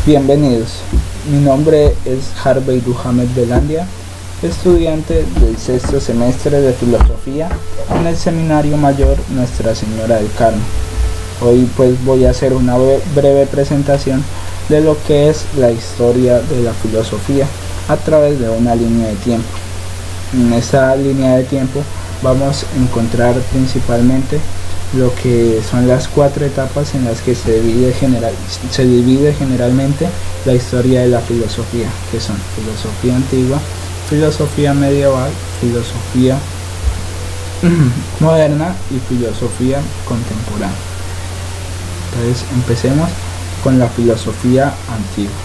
Bienvenidos, mi nombre es Harvey Duhamed Belandia, estudiante del sexto semestre de Filosofía en el Seminario Mayor Nuestra Señora del Carmen. Hoy pues voy a hacer una breve presentación de lo que es la historia de la filosofía a través de una línea de tiempo. En esta línea de tiempo vamos a encontrar principalmente lo que son las 4 etapas en las que se divide generalmente la historia de la filosofía, que son filosofía antigua, filosofía medieval, filosofía moderna y filosofía contemporánea. Entonces empecemos con la filosofía antigua.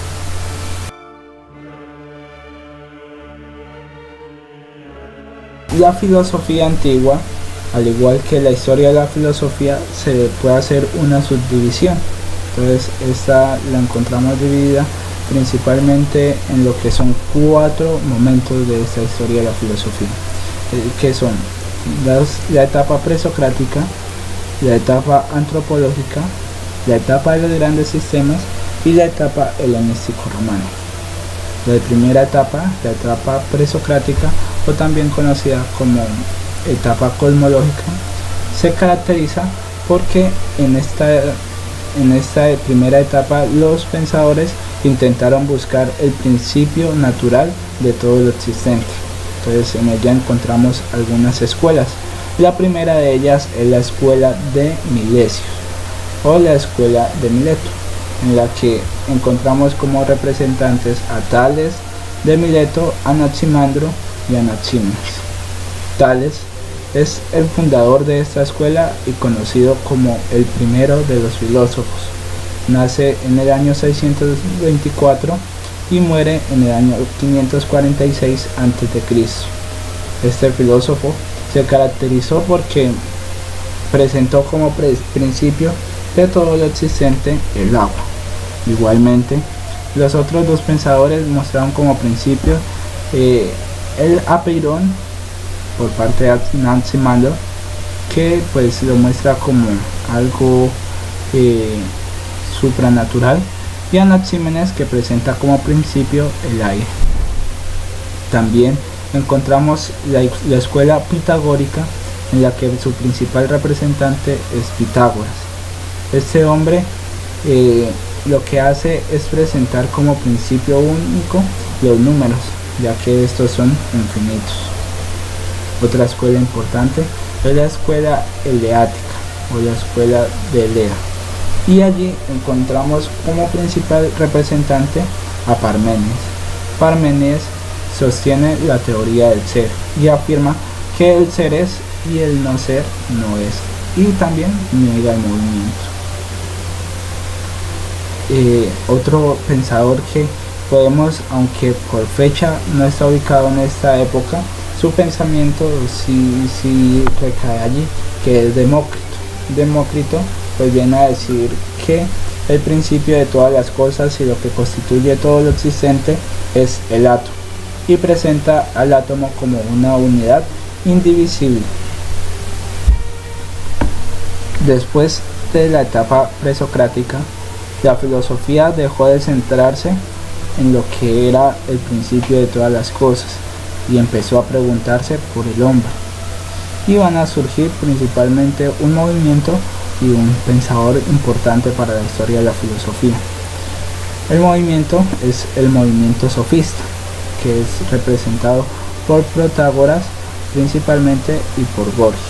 La filosofía antigua, al igual que la historia de la filosofía, se puede hacer una subdivisión. Entonces esta la encontramos dividida principalmente en lo que son 4 momentos de esta historia de la filosofía, que son la etapa presocrática, la etapa antropológica, la etapa de los grandes sistemas y la etapa helenístico-romana. La primera etapa, la etapa presocrática, o también conocida como etapa cosmológica, se caracteriza porque en esta primera etapa los pensadores intentaron buscar el principio natural de todo lo existente. Entonces en ella encontramos algunas escuelas. La primera de ellas es la escuela de Milesios o la escuela de Mileto, en la que encontramos como representantes a Tales de Mileto, Anaximandro y Anaxímenes. Tales es el fundador de esta escuela y conocido como el primero de los filósofos. Nace en el año 624 y muere en el año 546 a.C. Este filósofo se caracterizó porque presentó como principio de todo lo existente el agua. Igualmente, los otros dos pensadores mostraron como principio el apeirón por parte de Anaximandro, que pues lo muestra como algo supranatural, y Anaxímenes, que presenta como principio el aire. También encontramos la escuela pitagórica, en la que su principal representante es Pitágoras. Este hombre lo que hace es presentar como principio único los números, ya que estos son infinitos. Otra escuela importante es la escuela eleática o la escuela de Elea, y allí encontramos como principal representante a Parménides. Parménides sostiene la teoría del ser y afirma que el ser es y el no ser no es, y también niega el movimiento. Otro pensador que podemos, aunque por fecha no está ubicado en esta época, su pensamiento sí recae allí, que es Demócrito. Demócrito pues viene a decir que el principio de todas las cosas y lo que constituye todo lo existente es el átomo, y presenta al átomo como una unidad indivisible. Después de la etapa presocrática, la filosofía dejó de centrarse en lo que era el principio de todas las cosas y empezó a preguntarse por el hombre. Y van a surgir principalmente un movimiento y un pensador importante para la historia de la filosofía. El movimiento es el movimiento sofista, que es representado por Protágoras principalmente y por Gorgias.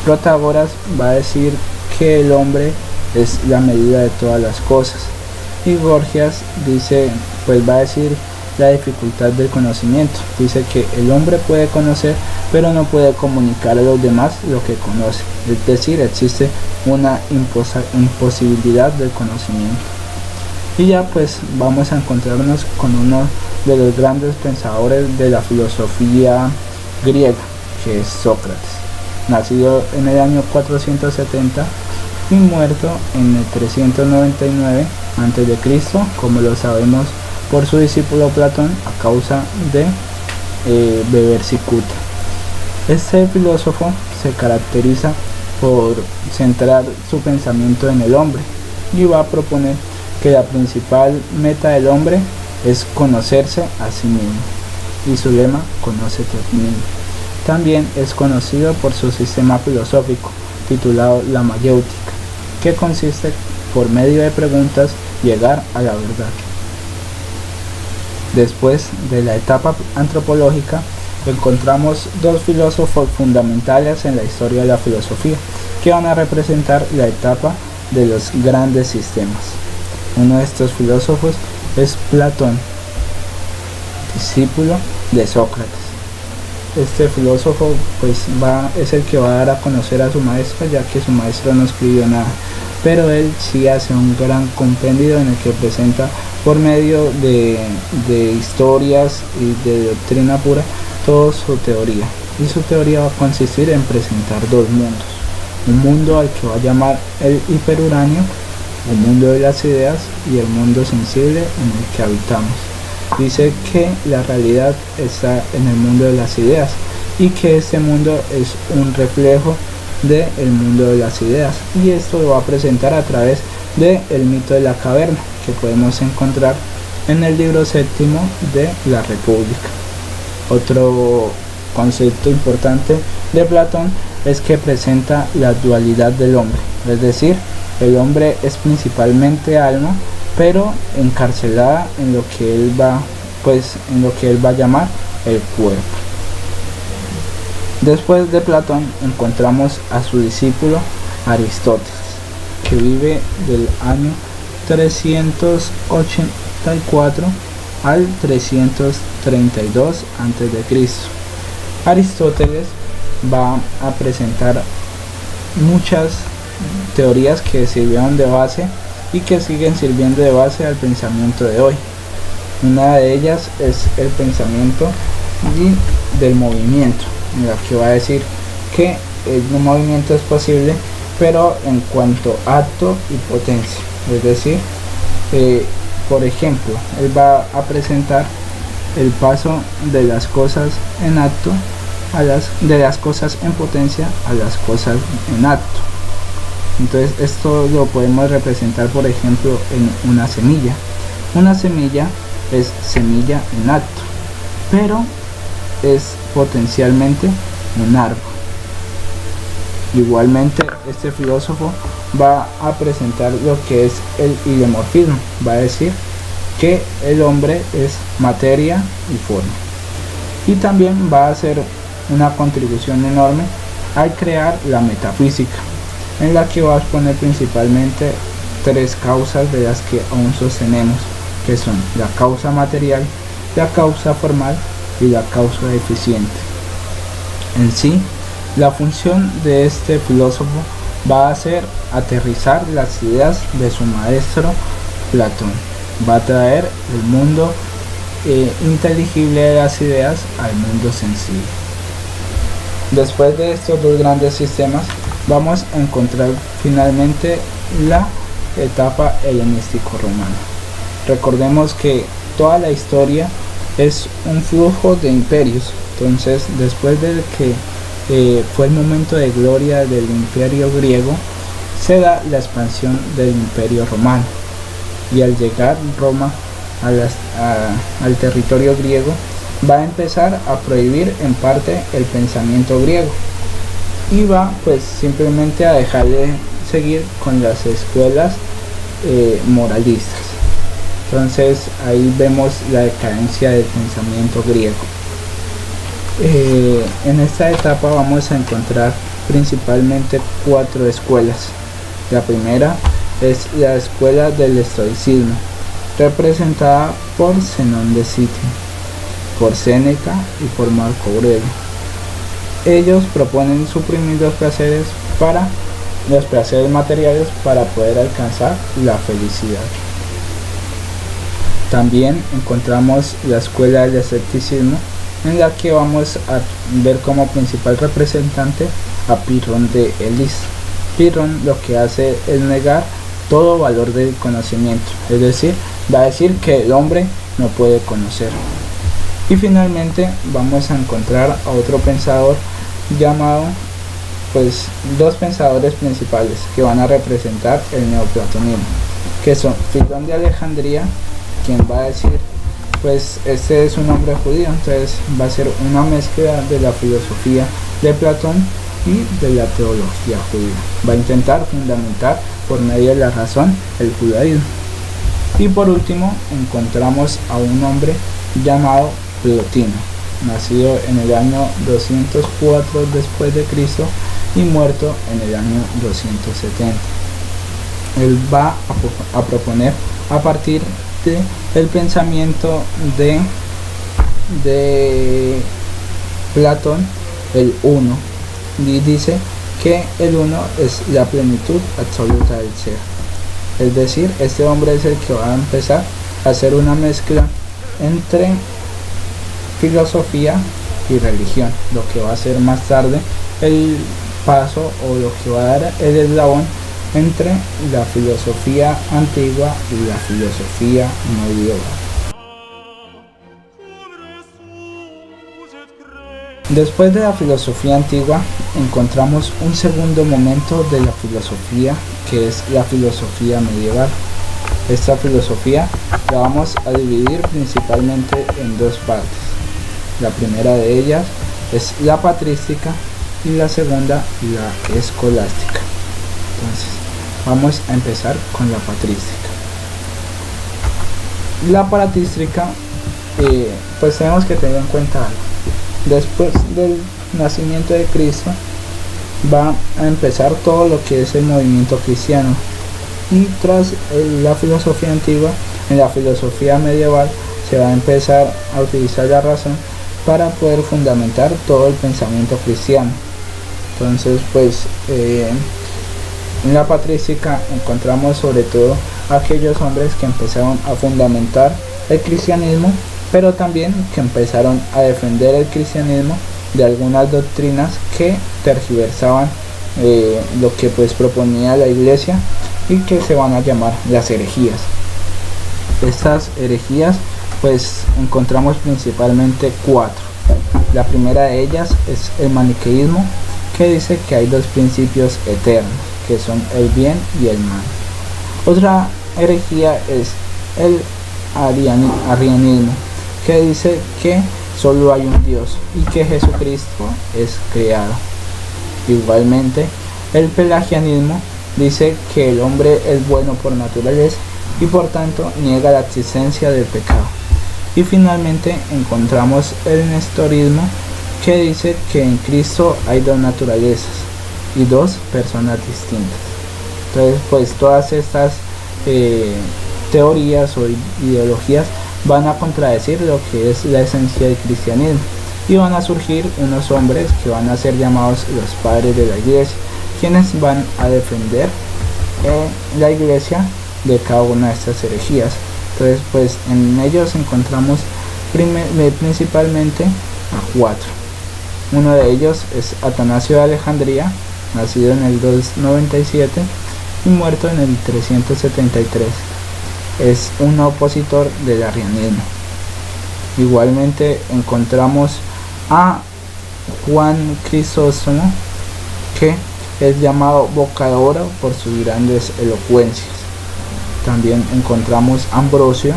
Protágoras va a decir que el hombre es la medida de todas las cosas, y Gorgias dice, pues va a decir la dificultad del conocimiento. Dice que el hombre puede conocer, pero no puede comunicar a los demás lo que conoce, es decir, existe una imposibilidad del conocimiento. Y ya pues vamos a encontrarnos con uno de los grandes pensadores de la filosofía griega, que es Sócrates, nacido en el año 470 y muerto en el 399 a.C., como lo sabemos por su discípulo Platón, a causa de beber cicuta. Este filósofo se caracteriza por centrar su pensamiento en el hombre y va a proponer que la principal meta del hombre es conocerse a sí mismo, y su lema, conócete a ti mismo. También es conocido por su sistema filosófico, titulado la mayéutica, que consiste, por medio de preguntas, llegar a la verdad. Después de la etapa antropológica, encontramos dos filósofos fundamentales en la historia de la filosofía, que van a representar la etapa de los grandes sistemas. Uno de estos filósofos es Platón, discípulo de Sócrates. Este filósofo es el que va a dar a conocer a su maestro, ya que su maestro no escribió nada, pero él sí hace un gran compendio en el que presenta por medio de historias y de doctrina pura toda su teoría, y su teoría va a consistir en presentar dos mundos: un mundo al que va a llamar el hiperuranio, el mundo de las ideas, y el mundo sensible en el que habitamos. Dice que la realidad está en el mundo de las ideas y que este mundo es un reflejo del mundo de las ideas, y esto lo va a presentar a través del mito de la caverna, que podemos encontrar en el libro séptimo de la República. Otro concepto importante de Platón es que presenta la dualidad del hombre, es decir, el hombre es principalmente alma, pero encarcelada en lo que él va a llamar el cuerpo. Después de Platón encontramos a su discípulo Aristóteles, que vive del año 384 al 332 a.C. Aristóteles va a presentar muchas teorías que sirvieron de base y que siguen sirviendo de base al pensamiento de hoy. Una de ellas es el pensamiento del movimiento, en la que va a decir que el movimiento es posible, pero en cuanto a acto y potencia. Es decir, por ejemplo, él va a presentar el paso de las cosas en acto de las cosas en potencia a las cosas en acto. Entonces esto lo podemos representar, por ejemplo, en una semilla. Una semilla es semilla en acto, pero es potencialmente un árbol. Igualmente, este filósofo va a presentar lo que es el idiomorfismo. Va a decir que el hombre es materia y forma. Y también va a hacer una contribución enorme al crear la metafísica, en la que va a exponer principalmente tres causas de las que aún sostenemos, que son la causa material, la causa formal y la causa eficiente. En sí, la función de este filósofo va a ser aterrizar las ideas de su maestro Platón. Va a traer el mundo inteligible de las ideas al mundo sensible. Después de estos dos grandes sistemas, vamos a encontrar finalmente la etapa helenístico-romana. Recordemos que toda la historia es un flujo de imperios. Entonces, después de que fue el momento de gloria del imperio griego, se da la expansión del imperio romano, y al llegar Roma al territorio griego, va a empezar a prohibir en parte el pensamiento griego, y va simplemente a dejar de seguir con las escuelas moralistas. Entonces ahí vemos la decadencia del pensamiento griego. En esta etapa vamos a encontrar principalmente 4 escuelas. La primera es la escuela del estoicismo, representada por Zenón de Citio, por Séneca y por Marco Aurelio. Ellos proponen suprimir los placeres materiales para poder alcanzar la felicidad. También encontramos la escuela del escepticismo, en la que vamos a ver como principal representante a Pirrón de Elis. Pirrón lo que hace es negar todo valor del conocimiento, es decir, va a decir que el hombre no puede conocer. Y finalmente vamos a encontrar a otro pensador llamado, dos pensadores principales que van a representar el neoplatonismo, que son Filón de Alejandría, quien va a decir, pues este es un hombre judío, entonces va a ser una mezcla de la filosofía de Platón y de la teología judía. Va a intentar fundamentar por medio de la razón el judaísmo. Y por último encontramos a un hombre llamado Plotino, nacido en el año 204 después de Cristo y muerto en el año 270. Él va a proponer a partir del pensamiento de Platón el uno, y dice que el uno es la plenitud absoluta del ser. Es decir, este hombre es el que va a empezar a hacer una mezcla entre filosofía y religión, lo que va a ser más tarde el paso o lo que va a dar el eslabón entre la filosofía antigua y la filosofía medieval. Después de la filosofía antigua encontramos un segundo momento de la filosofía, que es la filosofía medieval. Esta filosofía la vamos a dividir principalmente en dos partes. La primera de ellas es la patrística y la segunda la escolástica. Entonces vamos a empezar con la patrística. La patrística, pues tenemos que tener en cuenta algo. Después del nacimiento de Cristo va a empezar todo lo que es el movimiento cristiano, y tras la filosofía antigua, en la filosofía medieval se va a empezar a utilizar la razón para poder fundamentar todo el pensamiento cristiano. Entonces pues en la patrística encontramos sobre todo aquellos hombres que empezaron a fundamentar el cristianismo, pero también que empezaron a defender el cristianismo de algunas doctrinas que tergiversaban lo que pues proponía la iglesia, y que se van a llamar las herejías. Estas herejías pues encontramos principalmente cuatro. La primera de ellas es el maniqueísmo, que dice que hay dos principios eternos, que son el bien y el mal. Otra herejía es el arrianismo, que dice que solo hay un Dios y que Jesucristo es creado. Igualmente, el pelagianismo dice que el hombre es bueno por naturaleza y por tanto niega la existencia del pecado. Y finalmente encontramos el nestorismo, que dice que en Cristo hay dos naturalezas y dos personas distintas. Entonces pues todas estas teorías o ideologías van a contradecir lo que es la esencia del cristianismo, y van a surgir unos hombres que van a ser llamados los padres de la iglesia, quienes van a defender la iglesia de cada una de estas herejías. Entonces pues en ellos encontramos principalmente a cuatro. Uno de ellos es Atanasio de Alejandría, nacido en el 297 y muerto en el 373. Es un opositor del arrianismo. Igualmente encontramos a Juan Crisóstomo, que es llamado boca de oro por sus grandes elocuencias. También encontramos a Ambrosio,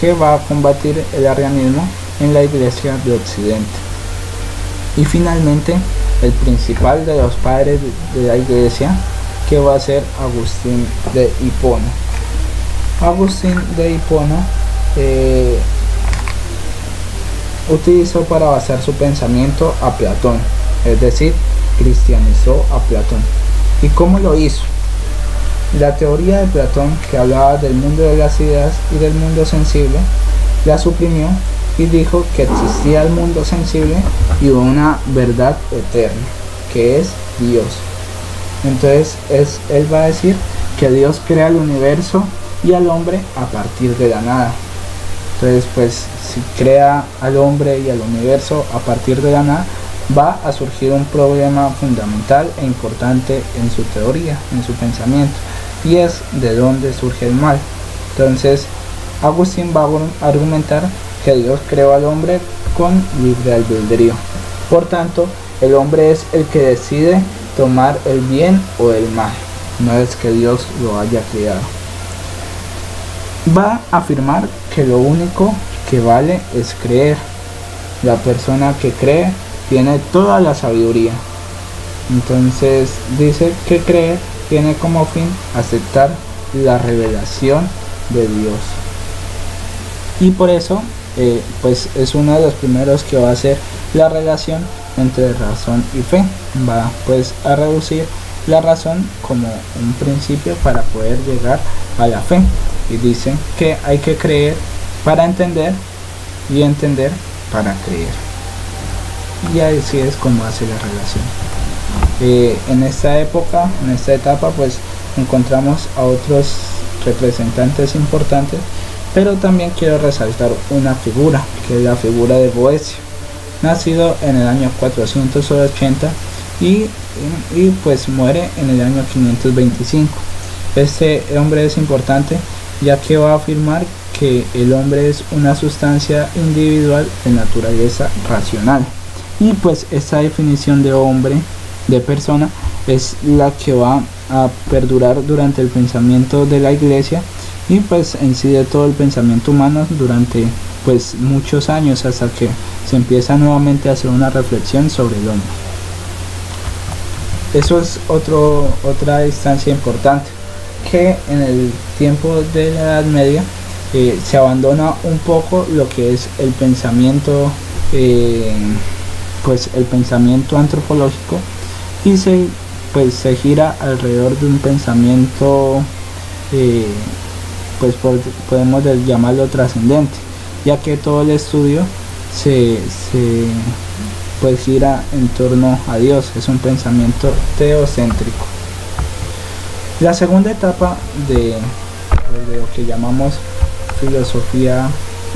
que va a combatir el arrianismo en la iglesia de Occidente. Y finalmente el principal de los padres de la iglesia, que va a ser Agustín de Hipona. Agustín de Hipona utilizó para basar su pensamiento a Platón, es decir, cristianizó a Platón. ¿Y cómo lo hizo? La teoría de Platón, que hablaba del mundo de las ideas y del mundo sensible, la suprimió y dijo que existía el mundo sensible y una verdad eterna, que es Dios. Entonces él va a decir que Dios crea el universo y al hombre a partir de la nada. Entonces pues si crea al hombre y al universo a partir de la nada, va a surgir un problema fundamental e importante en su teoría, en su pensamiento, y es de dónde surge el mal. Entonces Agustín va a argumentar que Dios creó al hombre con libre albedrío. Por tanto, el hombre es el que decide tomar el bien o el mal, no es que Dios lo haya creado. va a afirmar que lo único que vale es creer. La persona que cree tiene toda la sabiduría. Entonces dice que creer tiene como fin aceptar la revelación de Dios. Y por eso pues es uno de los primeros que va a hacer la relación entre razón y fe. Va pues a reducir la razón como un principio para poder llegar a la fe. Y dice que hay que creer para entender y entender para creer. Y así es como hace la relación. En esta época, en esta etapa, pues encontramos a otros representantes importantes, pero también quiero resaltar una figura, que es la figura de Boecio, nacido en el año 480 y pues muere en el año 525. Este hombre es importante ya que va a afirmar que el hombre es una sustancia individual de naturaleza racional, y pues esta definición de hombre, de persona, es la que va a perdurar durante el pensamiento de la iglesia y pues en sí de todo el pensamiento humano durante pues muchos años, hasta que se empieza nuevamente a hacer una reflexión sobre el hombre. Eso es otra instancia importante, que en el tiempo de la Edad Media se abandona un poco lo que es el pensamiento pues el pensamiento antropológico, y se gira alrededor de un pensamiento pues podemos llamarlo trascendente, ya que todo el estudio se pues gira en torno a Dios. Es un pensamiento teocéntrico. La segunda etapa de lo que llamamos filosofía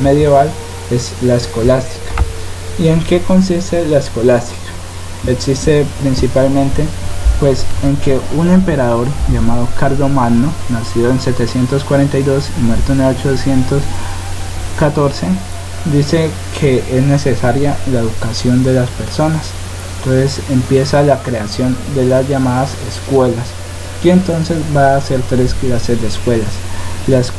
medieval es la escolástica. ¿Y en qué consiste la escolástica? Existe principalmente pues en que un emperador llamado Carlomagno, nacido en 742 y muerto en 814, dice que es necesaria la educación de las personas. Entonces empieza la creación de las llamadas escuelas, y entonces va a hacer tres clases de escuelas: las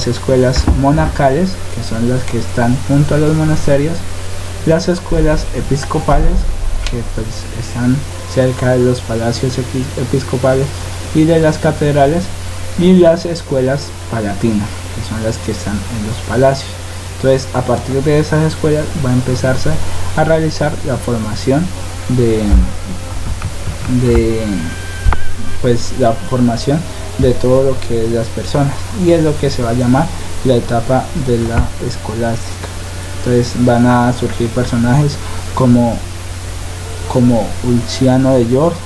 escuelas monacales, que son las que están junto a los monasterios; las escuelas episcopales, que pues están cerca de los palacios episcopales y de las catedrales; y las escuelas palatinas, que son las que están en los palacios. Entonces, a partir de esas escuelas va a empezarse a realizar la formación la formación de todo lo que es las personas, y es lo que se va a llamar la etapa de la escolástica. Entonces van a surgir personajes como Ulciano de York,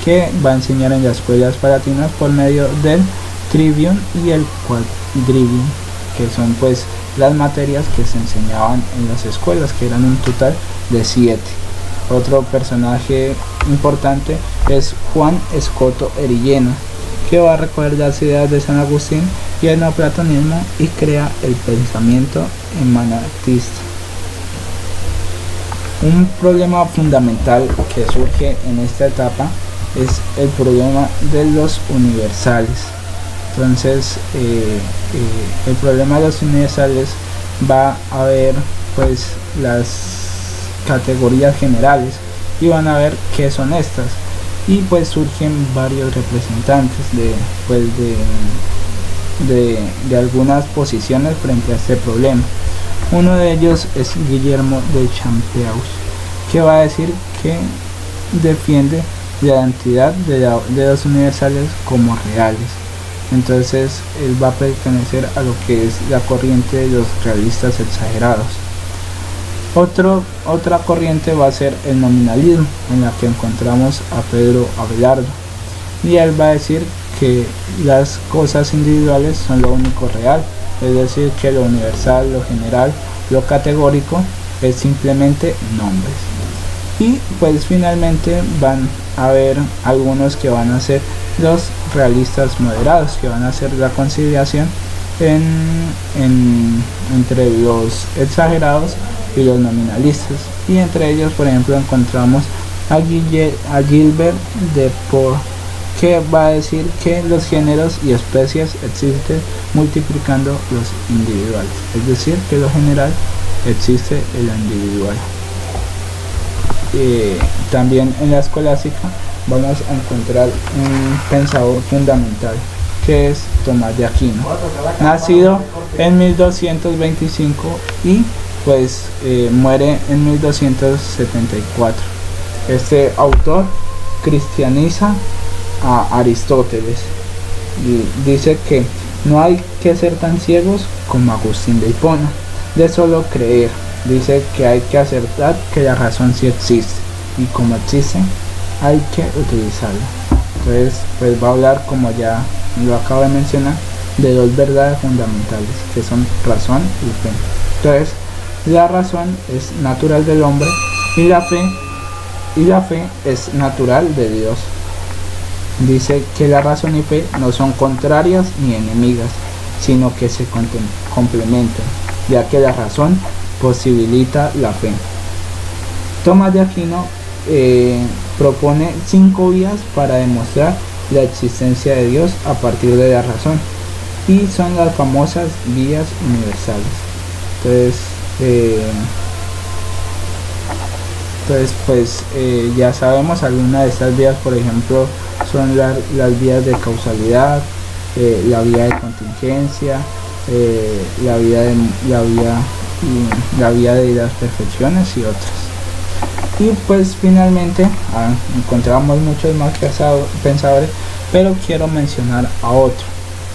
que va a enseñar en las escuelas palatinas por medio del trivium y el quadrivium, que son pues las materias que se enseñaban en las escuelas, que eran un total de 7. Otro personaje importante es Juan Escoto Erigena, que va a recoger las ideas de San Agustín y el neoplatonismo y crea el pensamiento emanatista. Un problema fundamental que surge en esta etapa es el problema de los universales. Entonces el problema de los universales va a ver pues las categorías generales, y van a ver qué son estas, y pues surgen varios representantes de algunas posiciones frente a este problema. Uno de ellos es Guillermo de Champeaux, que va a decir que defiende la identidad de los universales como reales. Entonces él va a pertenecer a lo que es la corriente de los realistas exagerados. Otra corriente va a ser el nominalismo, en la que encontramos a Pedro Abelardo, y él va a decir que las cosas individuales son lo único real, es decir, que lo universal, lo general, lo categórico es simplemente nombres. Y pues finalmente van a haber algunos que van a ser los realistas moderados, que van a hacer la conciliación entre los exagerados y los nominalistas, y entre ellos por ejemplo encontramos a Gilbert de Port, que va a decir que los géneros y especies existen multiplicando los individuales, es decir, que lo general existe en lo individual. También en la escolástica vamos a encontrar un pensador fundamental, que es Tomás de Aquino, nacido en 1225 y pues muere en 1274. Este autor cristianiza a Aristóteles y dice que no hay que ser tan ciegos como Agustín de Hipona, de solo creer. Dice que hay que aceptar que la razón sí existe y como existe hay que utilizarla. Entonces pues va a hablar, como ya lo acabo de mencionar, de dos verdades fundamentales, que son razón y fe. Entonces la razón es natural del hombre y la fe es natural de Dios. Dice que la razón y fe no son contrarias ni enemigas, sino que se complementan, ya que la razón posibilita la fe. Tomás de Aquino propone 5 vías para demostrar la existencia de Dios a partir de la razón, y son las famosas vías universales. Entonces ya sabemos algunas de estas vías. Por ejemplo, son las vías de causalidad, la vía de contingencia, la vía de las perfecciones y otras. Y pues finalmente encontramos muchos más pensadores, pero quiero mencionar a otro,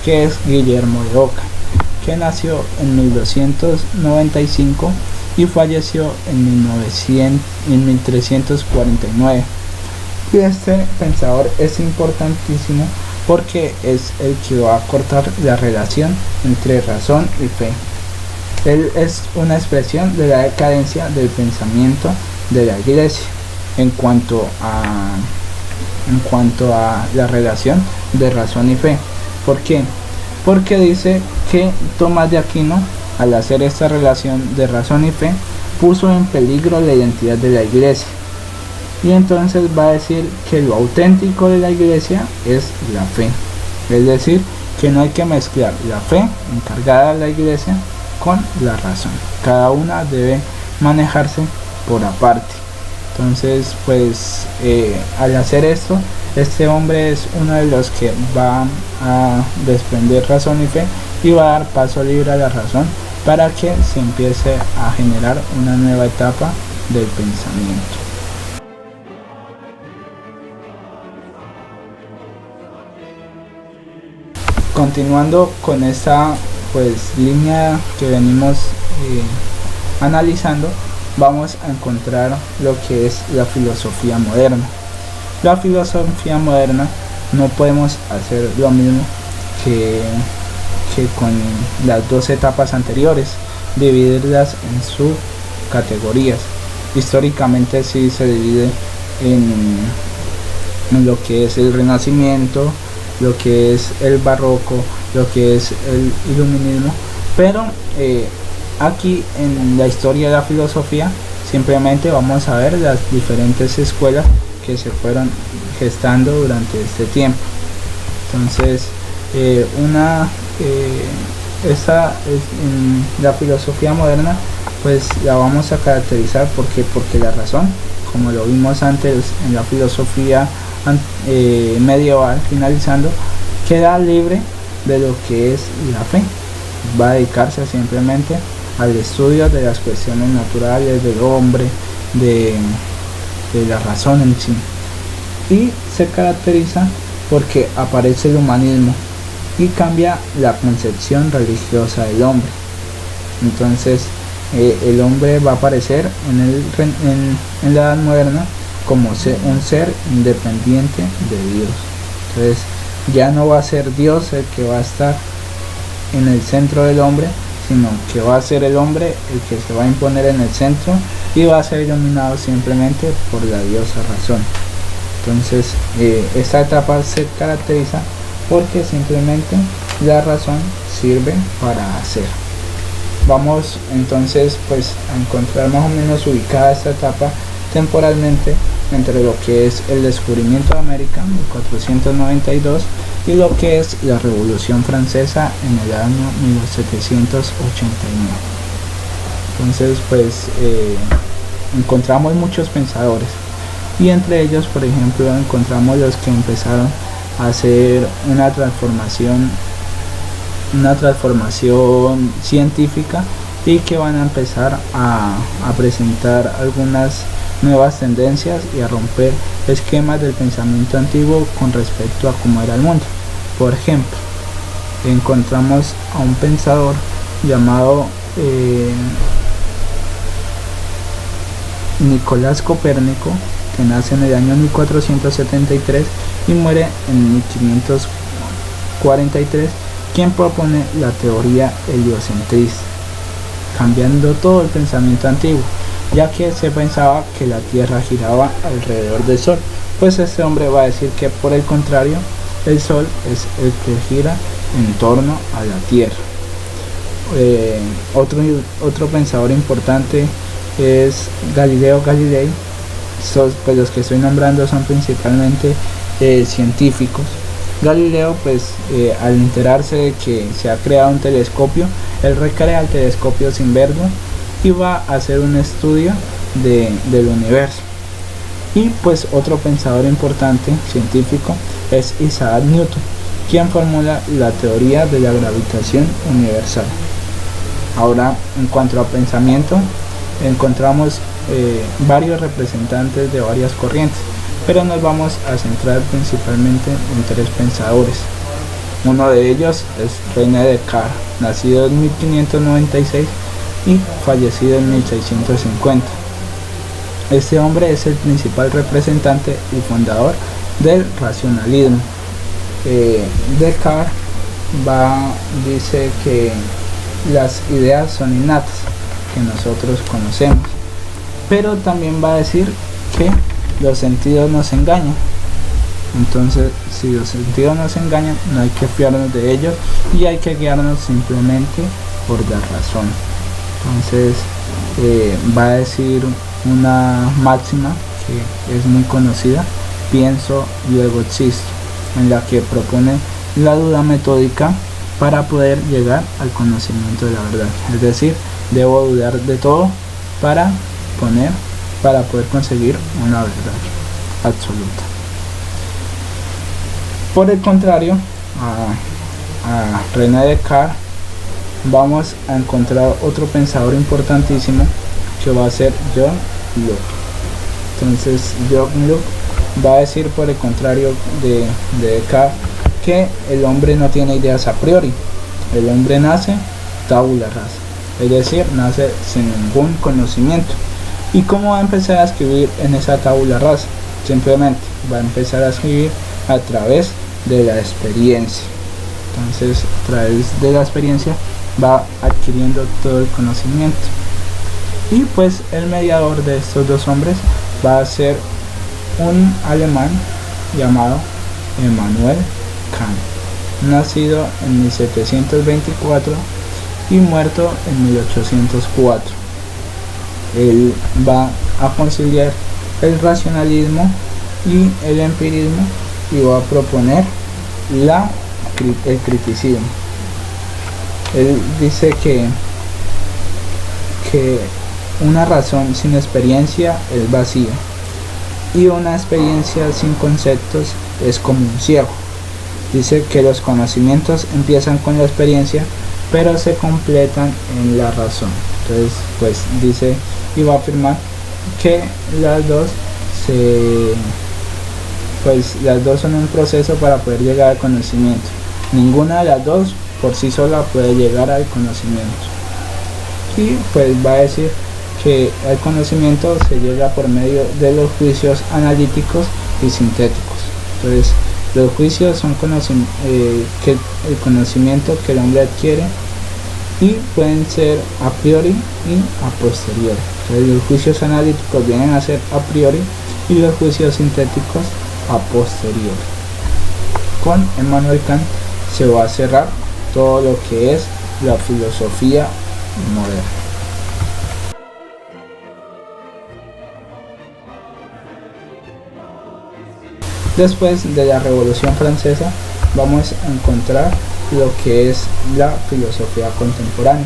que es Guillermo de Oca, que nació en 1295 y falleció en 1349. Y este pensador es importantísimo porque es el que va a cortar la relación entre razón y fe. Él es una expresión de la decadencia del pensamiento de la Iglesia en cuanto a la relación de razón y fe. ¿Por qué? Porque dice que Tomás de Aquino, al hacer esta relación de razón y fe, puso en peligro la identidad de la Iglesia. Y entonces va a decir que lo auténtico de la Iglesia es la fe. Es decir, que no hay que mezclar la fe encargada de la Iglesia con la razón. Cada una debe manejarse por aparte. Entonces pues al hacer esto, este hombre es uno de los que va a desprender razón y fe y va a dar paso libre a la razón para que se empiece a generar una nueva etapa del pensamiento. Continuando con esta pues línea que venimos analizando, vamos a encontrar lo que es la filosofía moderna. La filosofía moderna no podemos hacer lo mismo que con las dos etapas anteriores, dividirlas en subcategorías. Históricamente sí se divide en lo que es el Renacimiento, lo que es el Barroco, lo que es el Iluminismo, pero aquí en la historia de la filosofía simplemente vamos a ver las diferentes escuelas que se fueron gestando durante este tiempo. Entonces la filosofía moderna pues la vamos a caracterizar porque la razón, como lo vimos antes en la filosofía medieval, finalizando, queda libre de lo que es la fe. Va a dedicarse simplemente al estudio de las cuestiones naturales del hombre, de la razón en sí, y se caracteriza porque aparece el humanismo y cambia la concepción religiosa del hombre. Entonces el hombre va a aparecer en la edad moderna como un ser independiente de Dios. Entonces ya no va a ser Dios el que va a estar en el centro del hombre, sino que va a ser el hombre el que se va a imponer en el centro y va a ser iluminado simplemente por la diosa razón. Entonces esta etapa se caracteriza porque simplemente la razón sirve para hacer. Vamos entonces pues a encontrar más o menos ubicada esta etapa temporalmente entre lo que es el descubrimiento de América en 1492 y lo que es la Revolución Francesa en el año 1789. Entonces pues encontramos muchos pensadores, y entre ellos, por ejemplo, encontramos los que empezaron a hacer una transformación científica, y que van a empezar a presentar algunas nuevas tendencias y a romper esquemas del pensamiento antiguo con respecto a cómo era el mundo. Por ejemplo, encontramos a un pensador llamado Nicolás Copérnico, que nace en el año 1473 y muere en 1543, quien propone la teoría heliocentrista, cambiando todo el pensamiento antiguo, ya que se pensaba que la Tierra giraba alrededor del Sol. Pues este hombre va a decir que por el contrario, el Sol es el que gira en torno a la Tierra. Otro pensador importante es Galileo Galilei. Pues los que estoy nombrando son principalmente científicos. Galileo, pues al enterarse de que se ha creado un telescopio, él recrea el telescopio sin verlo y va a hacer un estudio del universo. Y pues otro pensador importante científico es Isaac Newton, quien formula la teoría de la gravitación universal. Ahora, en cuanto a pensamiento, encontramos varios representantes de varias corrientes, pero nos vamos a centrar principalmente en tres pensadores. Uno de ellos es René Descartes, nacido en 1596 y fallecido en 1650. Este hombre es el principal representante y fundador del racionalismo. Descartes dice que las ideas son innatas, que nosotros conocemos, pero también va a decir que los sentidos nos engañan. Entonces, si los sentidos nos engañan, no hay que fiarnos de ellos y hay que guiarnos simplemente por la razón. Entonces va a decir una máxima que es muy conocida: pienso, luego existo, en la que propone la duda metódica para poder llegar al conocimiento de la verdad. Es decir, debo dudar de todo para poder conseguir una verdad absoluta. Por el contrario a René Descartes, vamos a encontrar otro pensador importantísimo, que va a ser John Locke. Entonces John Locke va a decir, por el contrario de Descartes, que el hombre no tiene ideas a priori. El hombre nace tabula rasa, es decir, nace sin ningún conocimiento. ¿Y cómo va a empezar a escribir en esa tabula rasa? Simplemente va a empezar a escribir a través de la experiencia. Entonces, a través de la experiencia va adquiriendo todo el conocimiento. Y pues el mediador de estos dos hombres va a ser un alemán llamado Immanuel Kant, nacido en 1724 y muerto en 1804. Él va a conciliar el racionalismo y el empirismo y va a proponer el criticismo. Él dice que una razón sin experiencia es vacía, y una experiencia sin conceptos es como un ciego. Dice que los conocimientos empiezan con la experiencia, pero se completan en la razón. Entonces, pues dice y va a afirmar que las dos son un proceso para poder llegar al conocimiento. Ninguna de las dos por sí sola puede llegar al conocimiento. Y pues va a decir que el conocimiento se llega por medio de los juicios analíticos y sintéticos. Entonces, los juicios son el conocimiento que el hombre adquiere, y pueden ser a priori y a posteriori. Entonces, los juicios analíticos vienen a ser a priori y los juicios sintéticos a posteriori. Con Immanuel Kant se va a cerrar todo lo que es la filosofía moderna. Después de la Revolución Francesa vamos a encontrar lo que es la filosofía contemporánea,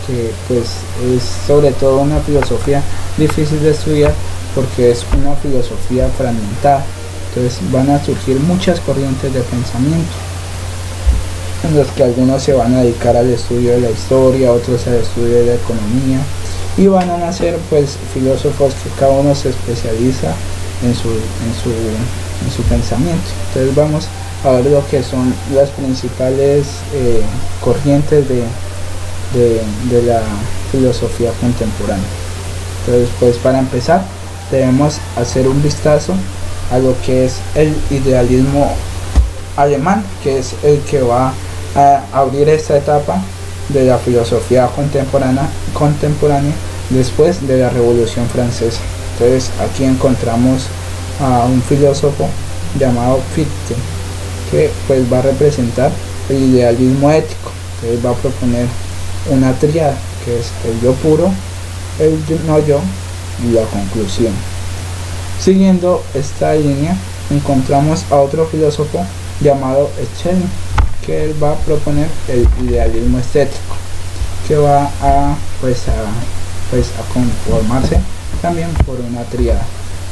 que pues es sobre todo una filosofía difícil de estudiar porque es una filosofía fragmentada. Entonces van a surgir muchas corrientes de pensamiento, en los que algunos se van a dedicar al estudio de la historia, otros al estudio de la economía, y van a nacer pues filósofos que cada uno se especializa en su pensamiento. Entonces vamos a ver lo que son las principales corrientes de la filosofía contemporánea. Entonces pues para empezar debemos hacer un vistazo a lo que es el idealismo alemán, que es el que va a abrir esta etapa de la filosofía contemporánea después de la Revolución Francesa. Entonces aquí encontramos a un filósofo llamado Fichte, que pues va a representar el idealismo ético. Entonces va a proponer una tríada, que es el yo puro, el no yo y la conclusión. Siguiendo esta línea encontramos a otro filósofo llamado Schelling, que él va a proponer el idealismo estético, que va a conformarse también por una tríada,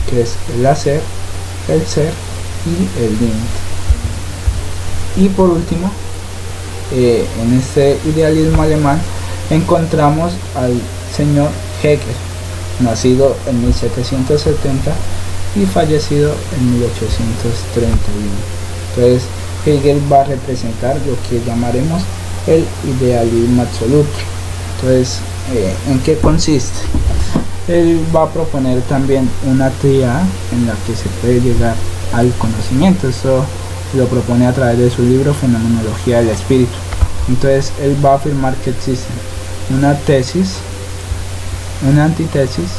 que es el hacer, el ser y el límite. Y por último, en este idealismo alemán encontramos al señor Hegel, nacido en 1770 y fallecido en 1831. Entonces Hegel va a representar lo que llamaremos el idealismo absoluto. Entonces, ¿en qué consiste? Él va a proponer también una tríada en la que se puede llegar al conocimiento. Esto lo propone a través de su libro Fenomenología del Espíritu. Entonces él va a afirmar que existen una tesis, una antítesis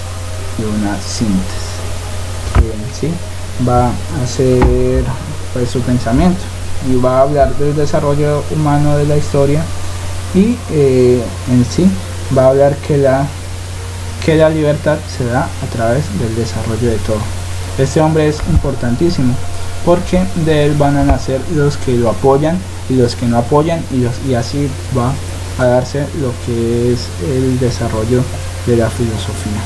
y una síntesis, que en sí va a hacer pues su pensamiento y va a hablar del desarrollo humano de la historia, y en sí va a hablar que la libertad se da a través del desarrollo de todo. Este hombre es importantísimo porque de él van a nacer los que lo apoyan y los que no apoyan, y así va a darse lo que es el desarrollo de la filosofía.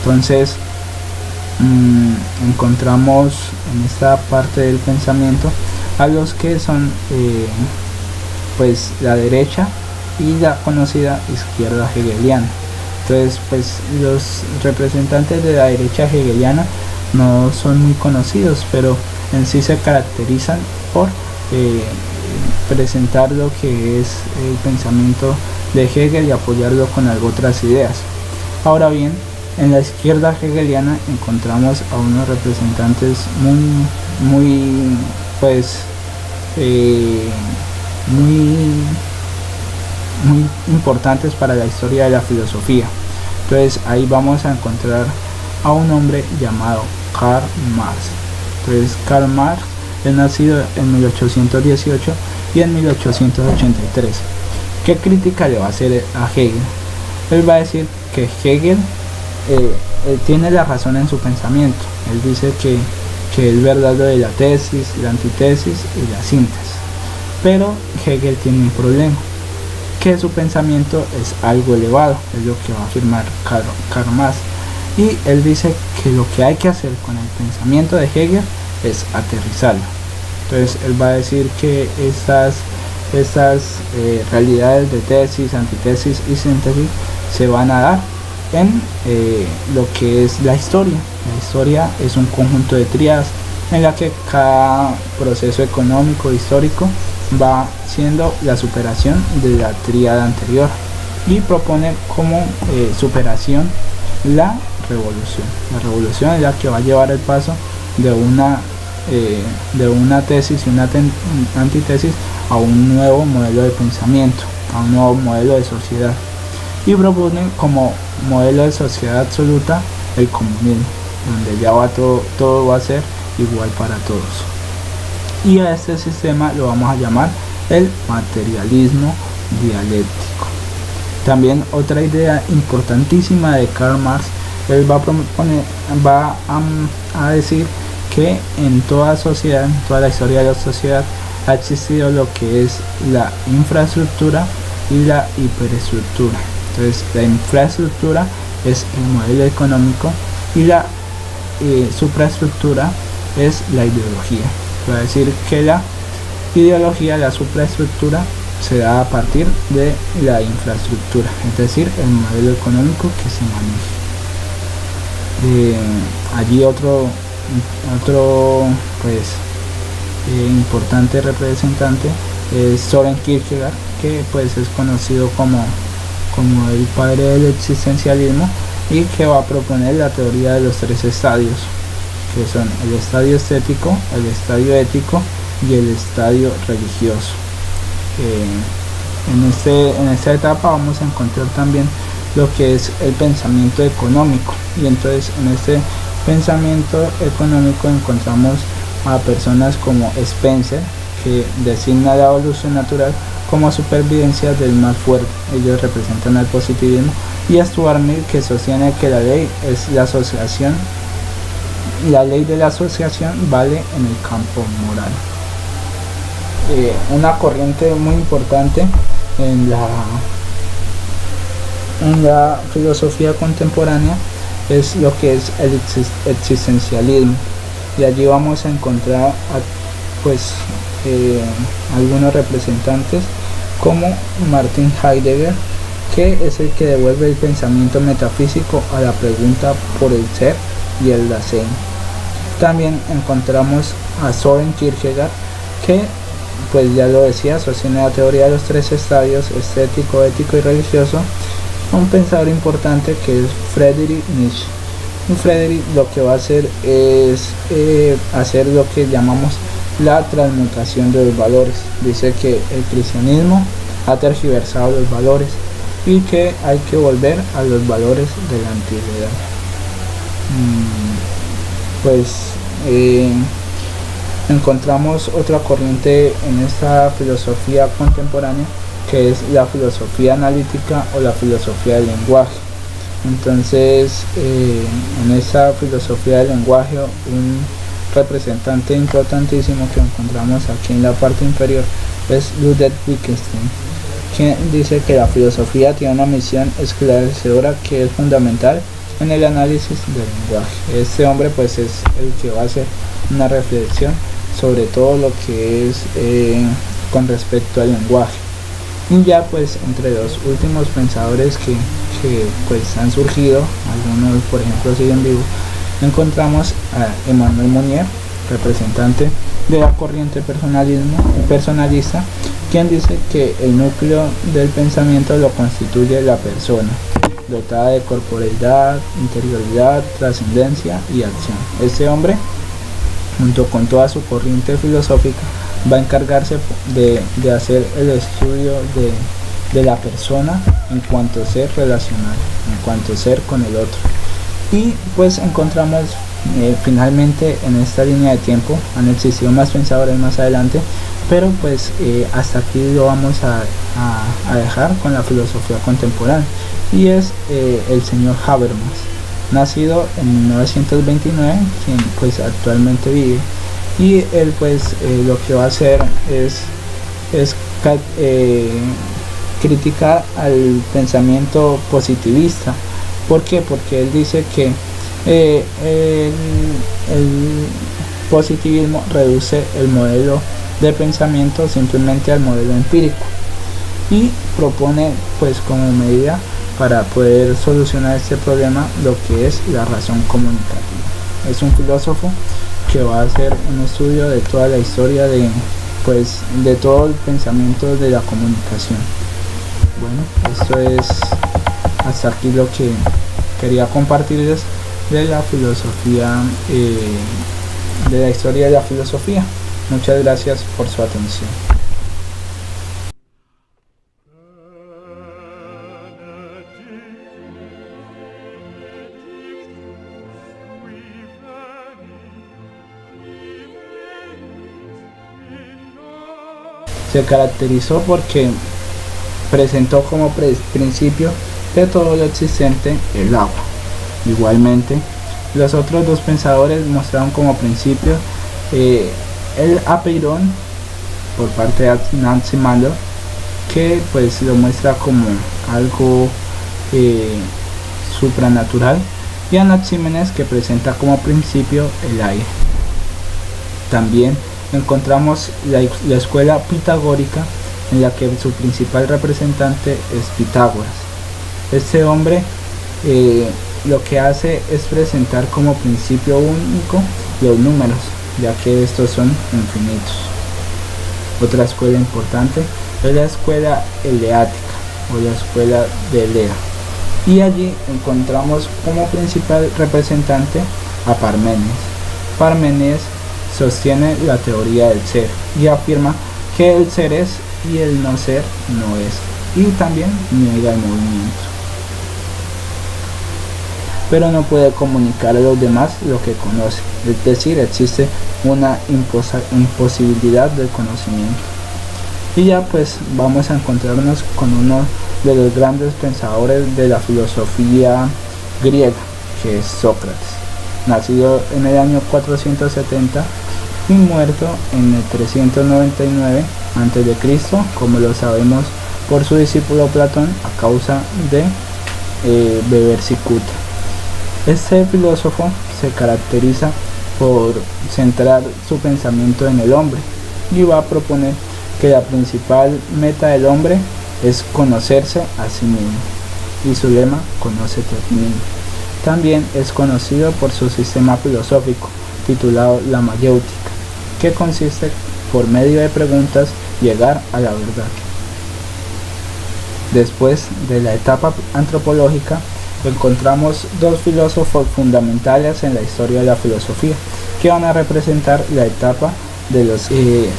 Entonces encontramos en esta parte del pensamiento a los que son pues la derecha y la conocida izquierda hegeliana. Entonces pues los representantes de la derecha hegeliana no son muy conocidos, pero en sí se caracterizan por presentar lo que es el pensamiento de Hegel y apoyarlo con otras ideas. Ahora bien, en la izquierda hegeliana encontramos a unos representantes muy importantes para la historia de la filosofía. Entonces ahí vamos a encontrar a un hombre llamado Karl Marx. Entonces Karl Marx es nacido en 1818 y en 1883. ¿Qué crítica le va a hacer a Hegel? Él va a decir que Hegel tiene la razón en su pensamiento. Él dice que es verdad lo de la tesis, la antítesis y la síntesis, pero Hegel tiene un problema, que su pensamiento es algo elevado, es lo que va a afirmar Karl Marx, y él dice que lo que hay que hacer con el pensamiento de Hegel es aterrizarlo. Entonces él va a decir que estas realidades de tesis, antítesis y síntesis se van a dar en lo que es la historia. La historia es un conjunto de tríadas en la que cada proceso económico histórico va siendo la superación de la tríada anterior, y propone como superación la revolución. La revolución es la que va a llevar el paso de una tesis y una antítesis a un nuevo modelo de pensamiento, a un nuevo modelo de sociedad, y propone como modelo de sociedad absoluta el comunismo, donde ya todo va a ser igual para todos. Y a este sistema lo vamos a llamar el materialismo dialéctico. También otra idea importantísima de Karl Marx, él va a decir que en toda sociedad, en toda la historia de la sociedad, ha existido lo que es la infraestructura y la hiperestructura. Entonces, la infraestructura es el modelo económico y la supraestructura es la ideología. Es decir, que la ideología, la supraestructura, se da a partir de la infraestructura, es decir, el modelo económico que se maneja. Allí otro pues importante representante es Soren Kierkegaard, que pues es conocido como el padre del existencialismo, y que va a proponer la teoría de los tres estadios, que son el estadio estético, el estadio ético y el estadio religioso. En esta etapa vamos a encontrar también lo que es el pensamiento económico, y entonces en este pensamiento económico encontramos a personas como Spencer, que designa la evolución natural como supervivencia del más fuerte. Ellos representan al positivismo, y Stuart Mill, que sostiene que la ley es la asociación, la ley de la asociación vale en el campo moral. Una corriente muy importante en la filosofía contemporánea es lo que es el existencialismo, y allí vamos a encontrar algunos representantes como Martin Heidegger, que es el que devuelve el pensamiento metafísico a la pregunta por el ser y el Dasein. También encontramos a Soren Kierkegaard, que pues ya lo decía, sostiene la teoría de los tres estadios, estético, ético y religioso. Un pensador importante que es Friedrich Nietzsche. Y Friedrich lo que va a hacer es hacer lo que llamamos la transmutación de los valores. Dice que el cristianismo ha tergiversado los valores y que hay que volver a los valores de la antigüedad. Encontramos otra corriente en esta filosofía contemporánea, que es la filosofía analítica o la filosofía del lenguaje. Entonces, en esta filosofía del lenguaje, un representante importantísimo que encontramos aquí en la parte inferior es Ludwig Wittgenstein, quien dice que la filosofía tiene una misión esclarecedora que es fundamental en el análisis del lenguaje. Este hombre pues es el que va a hacer una reflexión sobre todo lo que es con respecto al lenguaje. Y ya pues entre los últimos pensadores que pues han surgido, algunos por ejemplo siguen vivos, encontramos a Emmanuel Mounier, representante de la corriente personalista, quien dice que el núcleo del pensamiento lo constituye la persona, dotada de corporeidad, interioridad, trascendencia y acción. Este hombre, junto con toda su corriente filosófica, va a encargarse de hacer el estudio de la persona en cuanto a ser relacional, en cuanto a ser con el otro. Y pues encontramos finalmente en esta línea de tiempo, han existido más pensadores más adelante, pero pues hasta aquí lo vamos a dejar con la filosofía contemporánea, y es el señor Habermas, nacido en 1929, quien pues actualmente vive, y él pues lo que va a hacer es criticar al pensamiento positivista. ¿Por qué? Porque él dice que el positivismo reduce el modelo de pensamiento simplemente al modelo empírico, y propone pues como medida para poder solucionar este problema lo que es la razón comunicativa. Es un filósofo que va a hacer un estudio de toda la historia de todo el pensamiento de la comunicación. Bueno, esto es hasta aquí lo que quería compartirles de la filosofía, de la historia de la filosofía. Muchas gracias por su atención. Se caracterizó porque presentó como principio de todo lo existente el agua. Igualmente Los otros dos pensadores mostraron como principio el apeirón por parte de Anaximandro, que pues lo muestra como algo supranatural, y Anaxímenes, que presenta como principio el aire. También encontramos la escuela pitagórica, en la que su principal representante es Pitágoras. Este hombre lo que hace es presentar como principio único los números, ya que estos son infinitos. Otra escuela importante es la escuela eleática o la escuela de Elea, y allí encontramos como principal representante a Parménides. Parménides sostiene la teoría del ser y afirma que el ser es y el no ser no es, y también niega el movimiento, pero no puede comunicar a los demás lo que conoce, es decir, existe una imposibilidad del conocimiento. Y ya pues vamos a encontrarnos con uno de los grandes pensadores de la filosofía griega, que es Sócrates, nacido en el año 470 y muerto en el 399 a.C., como lo sabemos por su discípulo Platón, a causa de beber cicuta. Este filósofo se caracteriza por centrar su pensamiento en el hombre y va a proponer que la principal meta del hombre es conocerse a sí mismo, y su lema, conócete a ti mismo. También es conocido por su sistema filosófico titulado la mayéutica, que consiste por medio de preguntas llegar a la verdad. Después de la etapa antropológica encontramos dos filósofos fundamentales en la historia de la filosofía, que van a representar la etapa de los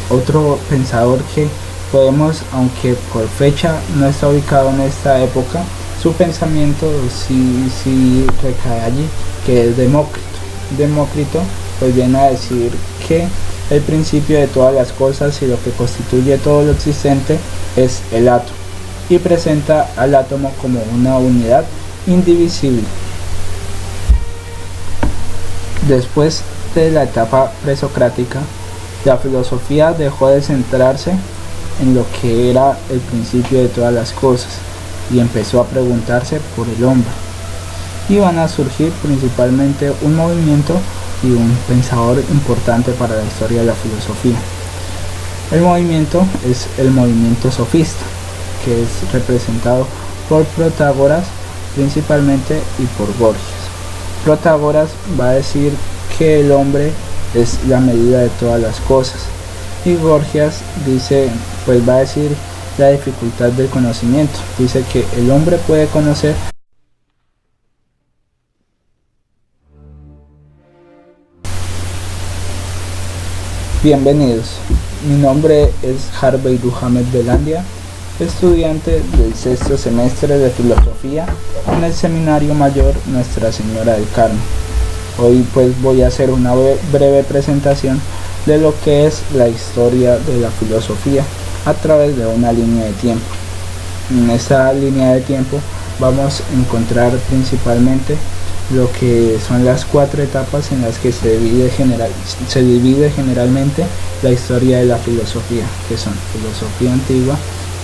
otro pensador que podemos, aunque por fecha no está ubicado en esta época, su pensamiento sí recae allí, que es Demócrito. Demócrito pues viene a decir que el principio de todas las cosas y lo que constituye todo lo existente es el átomo, y presenta al átomo como una unidad indivisible. Después de la etapa presocrática, la filosofía dejó de centrarse en lo que era el principio de todas las cosas y empezó a preguntarse por el hombre, y van a surgir principalmente un movimiento y un pensador importante para la historia de la filosofía. El movimiento es el movimiento sofista, que es representado por Protágoras principalmente y por Gorgias. Protágoras va a decir que el hombre es la medida de todas las cosas, y Gorgias dice, pues va a decir la dificultad del conocimiento. Dice que el hombre puede conocer Bienvenidos, mi nombre es Harvey Duhamed Belandia, estudiante del sexto semestre de filosofía en el Seminario Mayor Nuestra Señora del Carmen. Hoy pues voy a hacer una breve presentación de lo que es la historia de la filosofía a través de una línea de tiempo. En esta línea de tiempo vamos a encontrar principalmente lo que son las cuatro etapas en las que se divide generalmente la historia de la filosofía, que son filosofía antigua,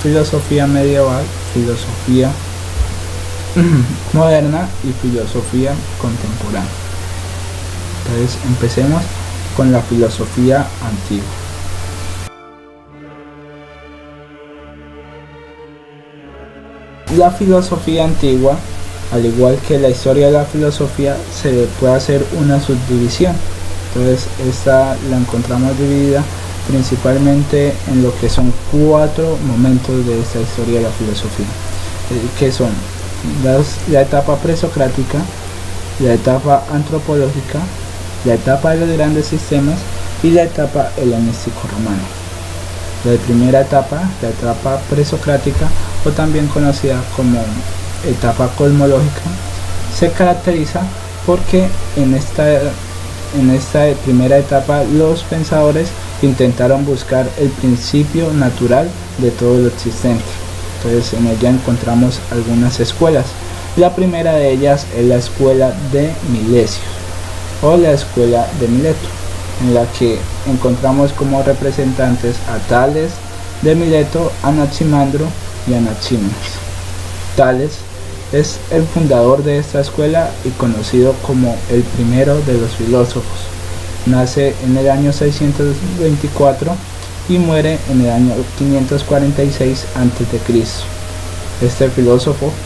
filosofía medieval, filosofía moderna y filosofía contemporánea. Entonces empecemos con la filosofía antigua. La filosofía antigua, al igual que la historia de la filosofía, se le puede hacer una subdivisión. Entonces esta la encontramos dividida principalmente en lo que son cuatro momentos de esta historia de la filosofía, que son la etapa presocrática, la etapa antropológica, la etapa de los grandes sistemas y la etapa helenístico-romana. La primera etapa, la etapa presocrática, o también conocida como etapa cosmológica, se caracteriza porque en esta primera etapa los pensadores intentaron buscar el principio natural de todo lo existente. Entonces en ella encontramos algunas escuelas. La primera de ellas es la escuela de Milesios. o la escuela de Mileto, en la que encontramos como representantes a Tales de Mileto, Anaximandro y Anaximenes. Tales es el fundador de esta escuela y conocido como el primero de los filósofos. Nace en el año 624 y muere en el año 546 a.C. Este filósofo